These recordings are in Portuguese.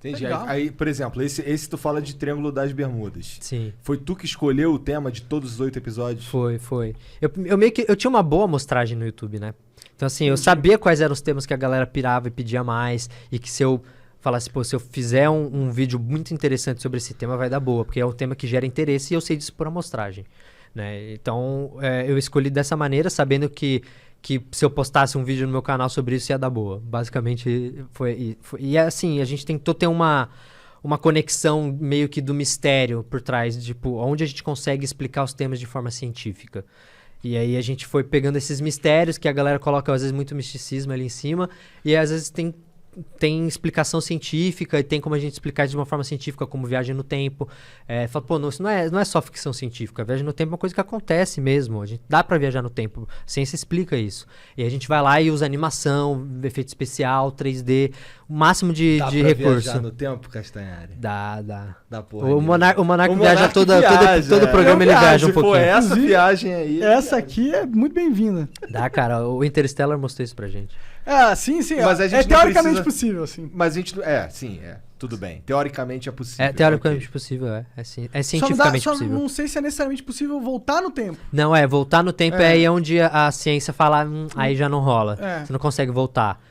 Entendi. Legal. Aí, por exemplo, esse tu fala de Triângulo das Bermudas. Sim. Foi tu que escolheu o tema de todos os 8 episódios? Foi. Eu meio que... Eu tinha uma boa amostragem no YouTube, né? Então, assim, eu sabia quais eram os temas que a galera pirava e pedia mais. E que se eu falasse, pô, se eu fizer um vídeo muito interessante sobre esse tema, vai dar boa. Porque é um tema que gera interesse e eu sei disso por amostragem, né? Então, eu escolhi dessa maneira, sabendo que se eu postasse um vídeo no meu canal sobre isso, ia dar boa. Basicamente, foi. E assim, a gente tentou ter uma conexão meio que do mistério por trás, tipo, onde a gente consegue explicar os temas de forma científica. E aí a gente foi pegando esses mistérios que a galera coloca, às vezes, muito misticismo ali em cima, e às vezes tem explicação científica, e tem como a gente explicar de uma forma científica, como viagem no tempo. Fala, pô, isso não é só ficção científica. A viagem no tempo é uma coisa que acontece mesmo. A gente dá pra viajar no tempo. A ciência explica isso. E a gente vai lá e usa animação, efeito especial, 3D, o máximo de recurso. Dá pra viajar no tempo, Castanhari? Dá. Dá porra. O Monark viaja todo o programa, ele viaja um pouquinho. Pô, essa viagem aí... Essa aqui é muito bem-vinda. Dá, cara. O Interstellar mostrou isso pra gente. Sim. Mas a gente é teoricamente precisa... possível, assim. Mas a gente... tudo bem. Teoricamente é possível. Teoricamente possível, é cientificamente possível. Não sei se é necessariamente possível voltar no tempo. Não, voltar no tempo é aí onde a ciência fala, aí já não rola. Você não consegue voltar.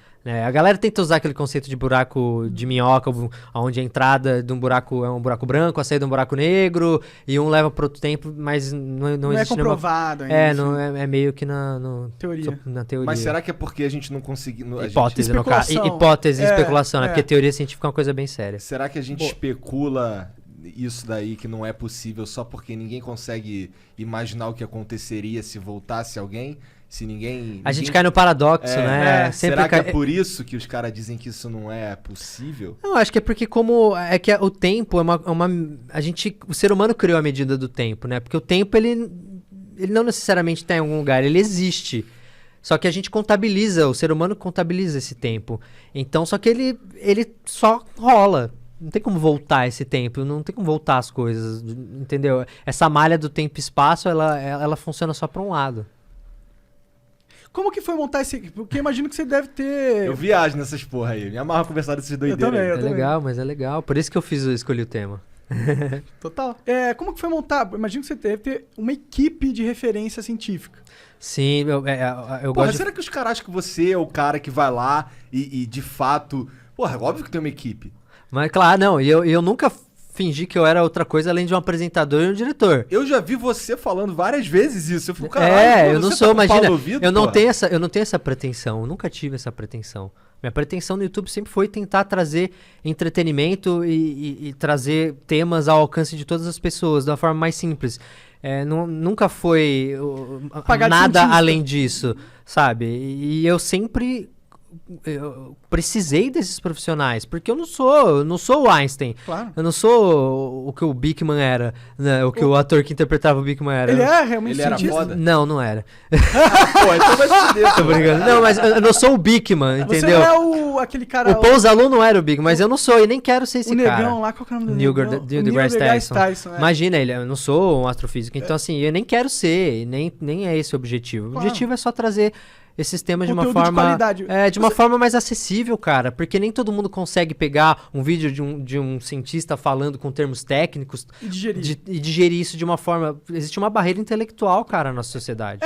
A galera tenta usar aquele conceito de buraco de minhoca, onde a entrada de um buraco é um buraco branco, a saída é um buraco negro, e um leva para outro tempo, mas não existe... Não é comprovado ainda. Não é meio que na teoria. Mas será que é porque a gente não conseguiu... Hipótese, no caso. Hipótese e especulação, né? Porque teoria científica é uma coisa bem séria. Será que a gente especula isso daí que não é possível só porque ninguém consegue imaginar o que aconteceria se voltasse alguém? Se ninguém... A gente cai no paradoxo, né? Será que é por isso que os caras dizem que isso não é possível? Não, acho que é porque o tempo o ser humano criou a medida do tempo, né? Porque o tempo, ele não necessariamente está em algum lugar, ele existe. Só que a gente contabiliza, o ser humano contabiliza esse tempo. Então, só que ele só rola. Não tem como voltar esse tempo, não tem como voltar as coisas, entendeu? Essa malha do tempo e espaço, ela funciona só para um lado. Como que foi montar esse... Porque eu imagino que você deve ter... Eu viajo nessas porra aí. Me amarro conversar desses doideiros. É legal, mas é legal. Por isso que eu escolhi o tema. Total. Como que foi montar? Eu imagino que você deve ter uma equipe de referência científica. Sim, eu gosto... Será que os caras acham que você é o cara que vai lá e de fato... Porra, óbvio que tem uma equipe. Mas claro, não. E eu nunca... fingi que eu era outra coisa além de um apresentador e um diretor. Eu já vi você falando várias vezes isso. Eu fico, caralho, eu não sou, imagina, eu não tenho essa pretensão, eu nunca tive essa pretensão. Minha pretensão no YouTube sempre foi tentar trazer entretenimento e trazer temas ao alcance de todas as pessoas, da forma mais simples. Nunca foi nada além disso, sabe? E eu sempre... Eu precisei desses profissionais, porque eu não sou o Einstein. Claro. Eu não sou o que o Bickman era, né? O ator que interpretava o Bickman era. Ele é realmente cientista? Era foda? Não era. Pô, então vai se fuder. Tô brincando. Não, mas eu não sou o Bickman, entendeu? Você não é aquele cara... O Paul Zalou não era o Bickman, mas eu não sou e nem quero ser esse o cara. O negão lá, qual que é o nome do negão? Neil deGrasse Tyson. Imagina, eu não sou um astrofísico, então assim, eu nem quero ser, nem é esse o objetivo. O objetivo é só trazer... esses temas conteúdo de uma forma... de qualidade. De uma forma mais acessível, cara. Porque nem todo mundo consegue pegar um vídeo de um cientista falando com termos técnicos... E digerir. E digerir isso de uma forma... Existe uma barreira intelectual, cara, na nossa sociedade.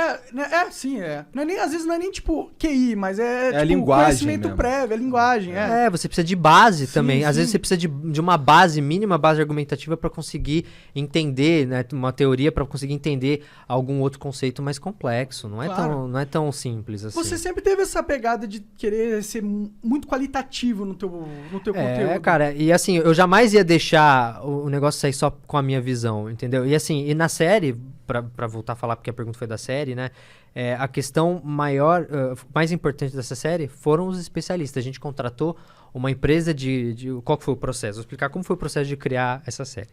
Sim. Não é nem, às vezes não é nem, tipo, QI, mas tipo, linguagem conhecimento mesmo. prévio, é linguagem. Você precisa de base também. Às sim. vezes você precisa de uma base, mínima base argumentativa para conseguir entender, né? Uma teoria para conseguir entender algum outro conceito mais complexo. Não é tão simples. Assim. Você sempre teve essa pegada de querer ser muito qualitativo no teu conteúdo. Cara, e assim, eu jamais ia deixar o negócio sair só com a minha visão, entendeu? E assim, e na série, pra voltar a falar, porque a pergunta foi da série, né? A questão mais importante dessa série foram os especialistas. A gente contratou uma empresa qual que foi o processo? Vou explicar como foi o processo de criar essa série.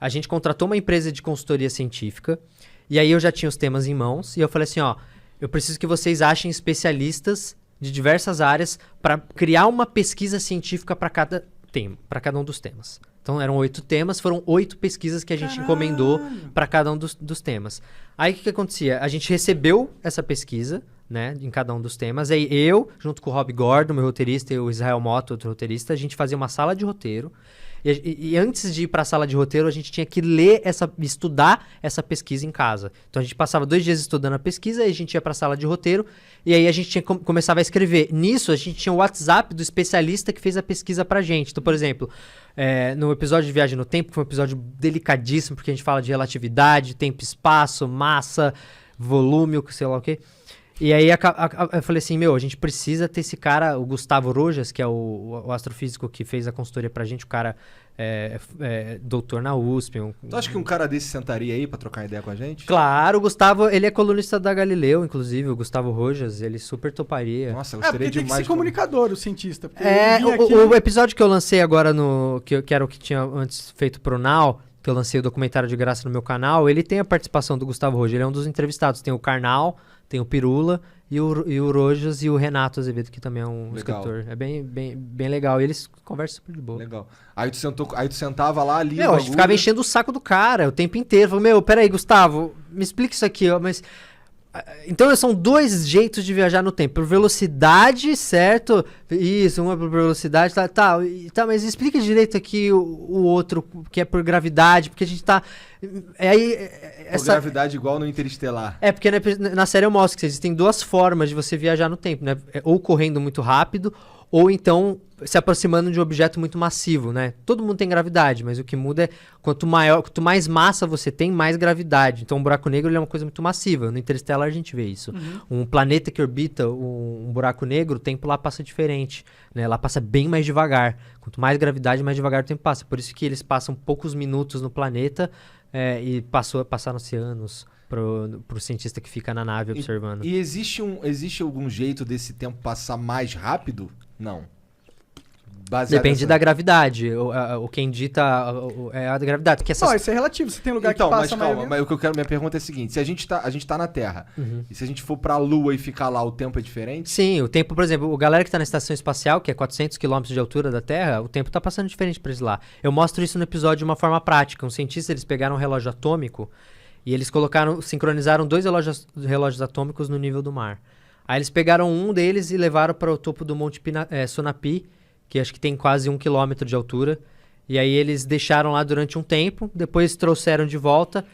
A gente contratou uma empresa de consultoria científica, e aí eu já tinha os temas em mãos, e eu falei assim, eu preciso que vocês achem especialistas de diversas áreas para criar uma pesquisa científica para cada tema, para cada um dos temas. Então eram 8 temas, foram 8 pesquisas que a gente encomendou para cada um dos temas. Aí o que acontecia? A gente recebeu essa pesquisa, né, em cada um dos temas. Aí eu, junto com o Rob Gordon, meu roteirista, e o Israel Motto, outro roteirista, a gente fazia uma sala de roteiro. E antes de ir para a sala de roteiro, a gente tinha que estudar essa pesquisa em casa. Então a gente passava 2 dias estudando a pesquisa, aí a gente ia para a sala de roteiro, e aí a gente começava a escrever. Nisso, a gente tinha o WhatsApp do especialista que fez a pesquisa pra gente. Então, por exemplo, no episódio de Viagem no Tempo, que foi um episódio delicadíssimo, porque a gente fala de relatividade, tempo e espaço, massa, volume, sei lá o quê. E aí eu falei assim, a gente precisa ter esse cara, o Gustavo Rojas, que é o astrofísico que fez a consultoria pra gente, o cara doutor na USP. Tu acha que um cara desse sentaria aí pra trocar ideia com a gente? Claro, o Gustavo, ele é colunista da Galileu, inclusive, o Gustavo Rojas, ele super toparia. Nossa, eu gostaria porque demais. Tem que ser comunicador, o cientista. O episódio que eu lancei agora, que era o que tinha antes feito pro Now, que eu lancei o documentário de graça no meu canal, ele tem a participação do Gustavo Rojas, ele é um dos entrevistados. Tem o Karnal, tem o Pirula e o Rojas e o Renato Azevedo, que também é um escritor. É bem legal. E eles conversam super de boa. Legal. Aí tu sentava lá, ali. A gente ficava enchendo o saco do cara o tempo inteiro. Falei, peraí, Gustavo, me explica isso aqui, ó, mas... Então são 2 jeitos de viajar no tempo. Por velocidade, certo? Isso, uma por velocidade, tá, mas explica direito aqui o outro, que é por gravidade, porque a gente tá... Por gravidade igual no Interestelar. Porque na série eu mostro que existem 2 formas de você viajar no tempo, né? Ou correndo muito rápido, ou então se aproximando de um objeto muito massivo, né? Todo mundo tem gravidade, mas o que muda é quanto mais massa você tem, mais gravidade. Então um buraco negro ele é uma coisa muito massiva. No Interstellar a gente vê isso. Um planeta que orbita um buraco negro, o tempo lá passa diferente, né? Lá passa bem mais devagar. Quanto mais gravidade, mais devagar o tempo passa. Por isso que eles passam poucos minutos no planeta e passaram-se anos pro cientista que fica na nave observando. E existe algum jeito desse tempo passar mais rápido? Não. Depende da gravidade. O quem dita é a gravidade. Que isso é relativo. Você tem lugar que passa mais... Mas o que eu quero... Minha pergunta é a seguinte. Se a gente tá na Terra, e se a gente for pra Lua e ficar lá, o tempo é diferente? Sim, o tempo, por exemplo, o galera que tá na estação espacial, que é 400 km de altura da Terra, o tempo tá passando diferente pra eles lá. Eu mostro isso no episódio de uma forma prática. Um cientista, eles pegaram um relógio atômico e eles sincronizaram 2 relógios atômicos no nível do mar. Aí eles pegaram um deles e levaram para o topo do Monte Sonapi, que acho que tem quase 1 quilômetro de altura. E aí eles deixaram lá durante um tempo, depois trouxeram de volta,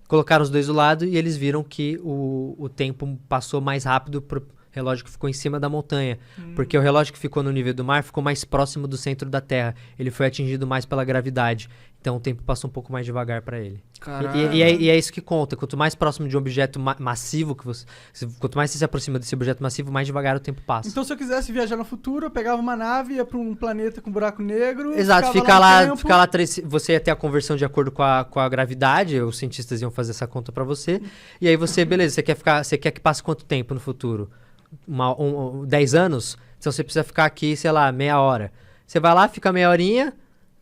colocaram os 2 do lado e eles viram que o tempo passou mais rápido pro relógio que ficou em cima da montanha. Porque o relógio que ficou no nível do mar ficou mais próximo do centro da Terra. Ele foi atingido mais pela gravidade. Então o tempo passou um pouco mais devagar para ele. E é isso que conta. Quanto mais próximo de um objeto massivo que quanto mais você se aproxima desse objeto massivo, mais devagar o tempo passa. Então se eu quisesse viajar no futuro, eu pegava uma nave, ia para um planeta com buraco negro. Exato, fica lá você ia ter a conversão de acordo com a gravidade, os cientistas iam fazer essa conta para você. E aí beleza, você quer que passe quanto tempo no futuro? 10 anos? Então você precisa ficar aqui, sei lá, meia hora. Você vai lá, fica meia horinha.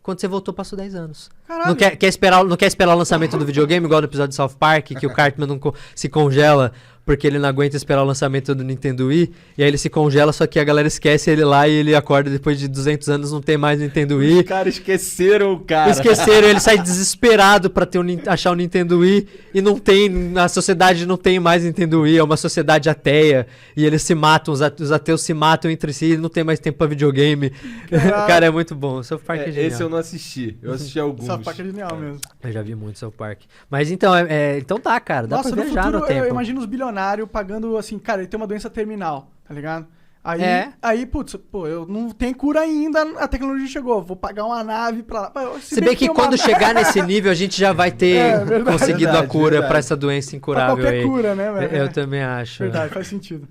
Quando você voltou, passou 10 anos. Não quer esperar o lançamento do videogame, igual no episódio de South Park, que o Cartman não se congela porque ele não aguenta esperar o lançamento do Nintendo Wii, e aí ele se congela, só que a galera esquece ele lá e ele acorda depois de 200 anos, não tem mais Nintendo Wii. Os caras esqueceram o cara. Ele sai desesperado pra achar o Nintendo Wii, e a sociedade não tem mais Nintendo Wii, é uma sociedade ateia, e eles se matam, os ateus se matam entre si, não tem mais tempo pra videogame. Cara, é muito bom, o South Park é genial. Esse eu não assisti, eu assisti alguns. South Park é genial mesmo. Eu já vi muito South Park. Mas então, então tá, cara, dá pra viajar futuro, no tempo. Eu imagino os bilionários pagando assim, cara, ele tem uma doença terminal, tá ligado? Aí, putz, eu não tem cura ainda, a tecnologia chegou, vou pagar uma nave pra lá. Se bem que quando chegar nesse nível, a gente já vai ter conseguido a cura pra essa doença incurável pra qualquer aí. Cura, né, velho? Eu também acho. Verdade, faz sentido.